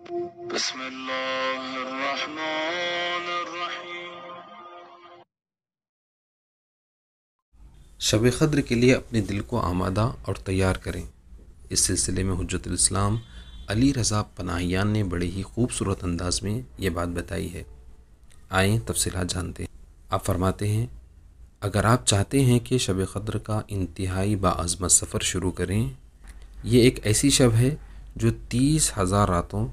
بسم اللہ الرحمن الرحیم۔ شب قدر کے لیے اپنے دل کو آمادہ اور تیار کریں۔ اس سلسلے میں حجت الاسلام علی رضا پناہیان نے بڑے ہی خوبصورت انداز میں یہ بات بتائی ہے۔ آئیں تفصیلات جانتے ہیں۔ آپ فرماتے ہیں، اگر آپ چاہتے ہیں کہ شب قدر کا انتہائی باعظمت سفر شروع کریں، یہ ایک ایسی شب ہے جو 30,000 راتوں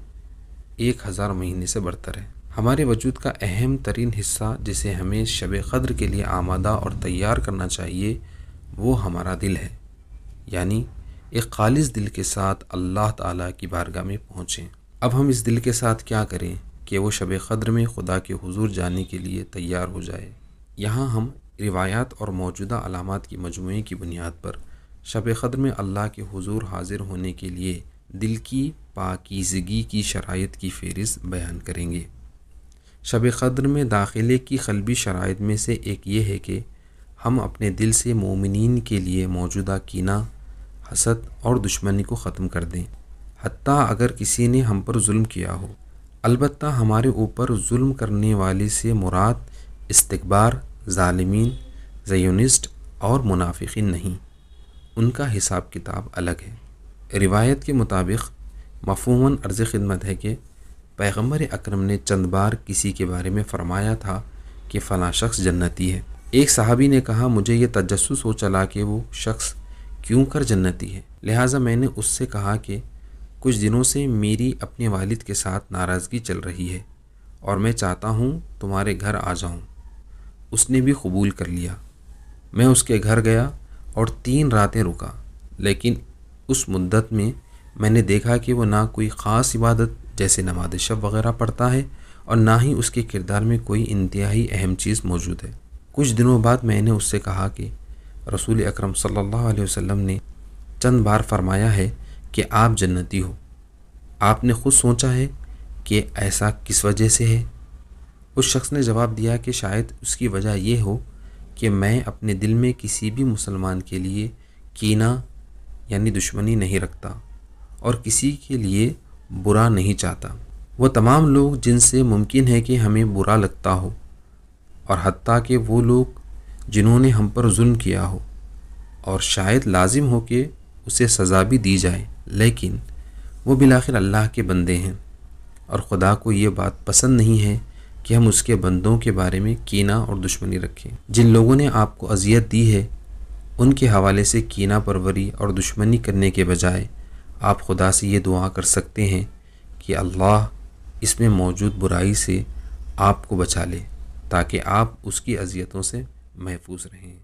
1,000 مہینے سے برتر ہے۔ ہمارے وجود کا اہم ترین حصہ جسے ہمیں شب قدر کے لیے آمادہ اور تیار کرنا چاہیے وہ ہمارا دل ہے، یعنی ایک خالص دل کے ساتھ اللہ تعالیٰ کی بارگاہ میں پہنچیں۔ اب ہم اس دل کے ساتھ کیا کریں کہ وہ شب قدر میں خدا کے حضور جانے کے لیے تیار ہو جائے؟ یہاں ہم روایات اور موجودہ علامات کی مجموعے کی بنیاد پر شب قدر میں اللہ کے حضور حاضر ہونے کے لیے دل کی پاکیزگی کی شرائط کی فہرست بیان کریں گے۔ شب قدر میں داخلے کی قلبی شرائط میں سے ایک یہ ہے کہ ہم اپنے دل سے مومنین کے لیے موجودہ کینہ، حسد اور دشمنی کو ختم کر دیں، حتیٰ اگر کسی نے ہم پر ظلم کیا ہو۔ البتہ ہمارے اوپر ظلم کرنے والے سے مراد استکبار، ظالمین، زیونسٹ اور منافقین نہیں، ان کا حساب کتاب الگ ہے۔ روایت کے مطابق مفہوماً عرض خدمت ہے کہ پیغمبر اکرم نے چند بار کسی کے بارے میں فرمایا تھا کہ فلاں شخص جنتی ہے۔ ایک صحابی نے کہا، مجھے یہ تجسس ہو چلا کہ وہ شخص کیوں کر جنتی ہے، لہٰذا میں نے اس سے کہا کہ کچھ دنوں سے میری اپنے والد کے ساتھ ناراضگی چل رہی ہے اور میں چاہتا ہوں تمہارے گھر آ جاؤں۔ اس نے بھی قبول کر لیا۔ میں اس کے گھر گیا اور 3 راتیں رکا، لیکن اس مدت میں نے دیکھا کہ وہ نہ کوئی خاص عبادت جیسے نماز شب وغیرہ پڑھتا ہے اور نہ ہی اس کے کردار میں کوئی انتہائی اہم چیز موجود ہے۔ کچھ دنوں بعد میں نے اس سے کہا کہ رسول اکرم صلی اللہ علیہ وسلم نے چند بار فرمایا ہے کہ آپ جنتی ہو، آپ نے خود سوچا ہے کہ ایسا کس وجہ سے ہے؟ اس شخص نے جواب دیا کہ شاید اس کی وجہ یہ ہو کہ میں اپنے دل میں کسی بھی مسلمان کے لیے کینہ یعنی دشمنی نہیں رکھتا اور کسی کے لیے برا نہیں چاہتا۔ وہ تمام لوگ جن سے ممکن ہے کہ ہمیں برا لگتا ہو، اور حتیٰ کہ وہ لوگ جنہوں نے ہم پر ظلم کیا ہو اور شاید لازم ہو کہ اسے سزا بھی دی جائے، لیکن وہ بالآخر اللہ کے بندے ہیں اور خدا کو یہ بات پسند نہیں ہے کہ ہم اس کے بندوں کے بارے میں کینہ اور دشمنی رکھیں۔ جن لوگوں نے آپ کو اذیت دی ہے ان کے حوالے سے کینہ پروری اور دشمنی کرنے کے بجائے آپ خدا سے یہ دعا کر سکتے ہیں کہ اللہ اس میں موجود برائی سے آپ کو بچا لے تاکہ آپ اس کی اذیتوں سے محفوظ رہیں۔